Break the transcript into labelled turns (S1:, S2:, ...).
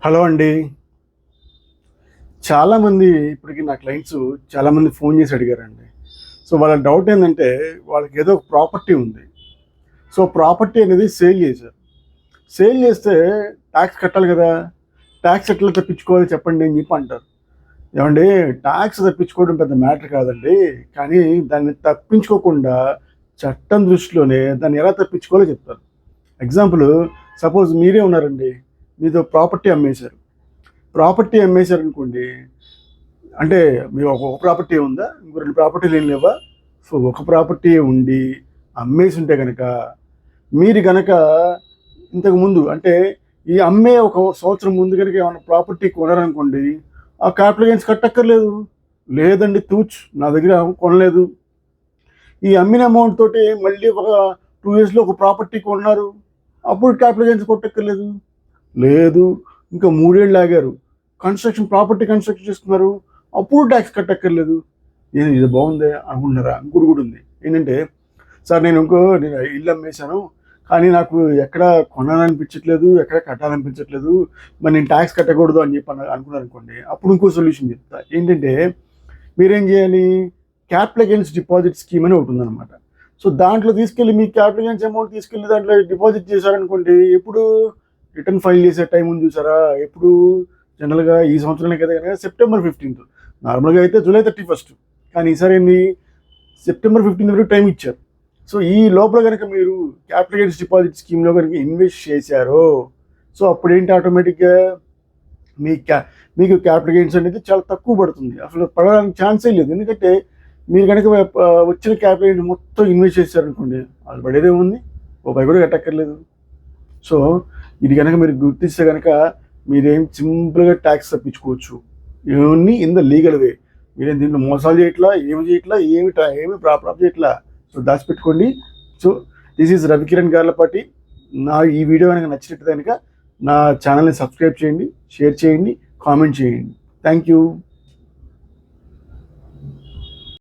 S1: Hello అండి. చాలామంది ఇప్పటికి నా క్లయింట్స్ చాలామంది ఫోన్ చేసి అడిగారండి. సో వాళ్ళ డౌట్ ఏంటంటే వాళ్ళకి ఏదో ఒక ప్రాపర్టీ ఉంది. సో ప్రాపర్టీ అనేది సేల్ చేశారు. సేల్ చేస్తే ట్యాక్స్ కట్టాలి కదా! ట్యాక్స్ ఎట్లా తప్పించుకోవాలి చెప్పండి అని చెప్పి అంటారు. ఏవండీ, ట్యాక్స్ తప్పించుకోవడం పెద్ద మ్యాటర్ కాదండి. కానీ దాన్ని తప్పించుకోకుండా చట్టం దృష్టిలోనే దాన్ని ఎలా తప్పించుకోవాలో చెప్తారు. ఎగ్జాంపుల్, సపోజ్ మీరే ఉన్నారండి. మీదో ప్రాపర్టీ అమ్మేశారనుకోండి. అంటే మీరు ఒక ప్రాపర్టీ ఉందా? ఇంకో 2 ప్రాపర్టీలు ఏం లేవా? సో ఒక ప్రాపర్టీ ఉండి అమ్మేసి ఉంటే గనక, మీరు గనక ఇంతకుముందు అంటే ఈ అమ్మే ఒక సంవత్సరం ముందు గనక ఏమన్నా ప్రాపర్టీ కొనారనుకోండి, ఆ క్యాపిటల్ గెయిన్స్ కట్టక్కర్లేదు. లేదండి తూచ్ నా దగ్గర కొనలేదు. ఈ అమ్మిన అమౌంట్ తోటి మళ్ళీ ఒక 2 ఇయర్స్‌లో ఒక ప్రాపర్టీ కొన్నారు. అప్పుడు క్యాపిటల్ గెయిన్స్ కొట్టక్కర్లేదు. లేదు, ఇంకా 3 ఏళ్ళు ఆగారు. ప్రాపర్టీ కన్స్ట్రక్షన్ చేస్తున్నారు. అప్పుడు ట్యాక్స్ కట్టక్కర్లేదు. ఇది బాగుందే అనుకుంటున్నారా? ఇంకోటి కూడా ఉంది. ఏంటంటే, సార్ నేను ఇల్లు అమ్మేశాను. కానీ నాకు ఎక్కడ కొనాలనిపించట్లేదు, ఎక్కడ కట్టాలనిపించట్లేదు. మరి నేను ట్యాక్స్ కట్టకూడదు అని చెప్పి అనుకున్నారనుకోండి. అప్పుడు ఇంకో సొల్యూషన్ చెప్తా. ఏంటంటే, మీరేం చేయాలి? క్యాపిటల్ గెయిన్స్ డిపాజిట్ స్కీమ్ అని ఒకటి ఉందన్నమాట. సో దాంట్లో తీసుకెళ్ళి మీ క్యాపిటల్ గెయిన్స్ అమౌంట్ తీసుకెళ్ళి దాంట్లో డిపాజిట్ చేశారనుకోండి. ఎప్పుడు రిటర్న్ ఫైల్ చేసే టైం ఉంది చూసారా? ఎప్పుడు జనరల్గా ఈ సంవత్సరానికి అయితే కనుక సెప్టెంబర్ 15. నార్మల్గా అయితే జూలై 31. కానీ ఈసారి ఏంది, సెప్టెంబర్ 15 వరకు టైం ఇచ్చారు. సో ఈ లోపల కనుక మీరు క్యాపిటల్ గెయిన్స్ డిపాజిట్ స్కీమ్లో కనుక ఇన్వెస్ట్ చేశారో, సో అప్పుడు ఏంటి, ఆటోమేటిక్గా మీ మీకు క్యాపిటల్ గెయిన్స్ అనేది చాలా తక్కువ పడుతుంది. అసలు పడడానికి ఛాన్సే లేదు. ఎందుకంటే మీరు కనుక వచ్చిన క్యాపిటల్ గెయిన్స్ మొత్తం ఇన్వెస్ట్ చేశారనుకోండి, అది పడేదేముంది, రూపాయి కూడా కట్టక్కర్లేదు. సో ఇది కనుక మీరు గుర్తిస్తే కనుక మీరేం సింపుల్గా ట్యాక్స్ తప్పించుకోవచ్చు. ఇవన్నీ ఇన్ ద లీగల్ వే. మీరేం దీంట్లో మోసాలు చేయట్లా, ఏమి ప్రాబ్లం చేయట్లా. సో దాచిపెట్టుకోండి. So this is Ravikiran Garlapati. ఈ వీడియో కనుక నచ్చినట్టు కనుక నా ఛానల్ని సబ్స్క్రైబ్ చేయండి, షేర్ చేయండి, కామెంట్ చేయండి. Thank you.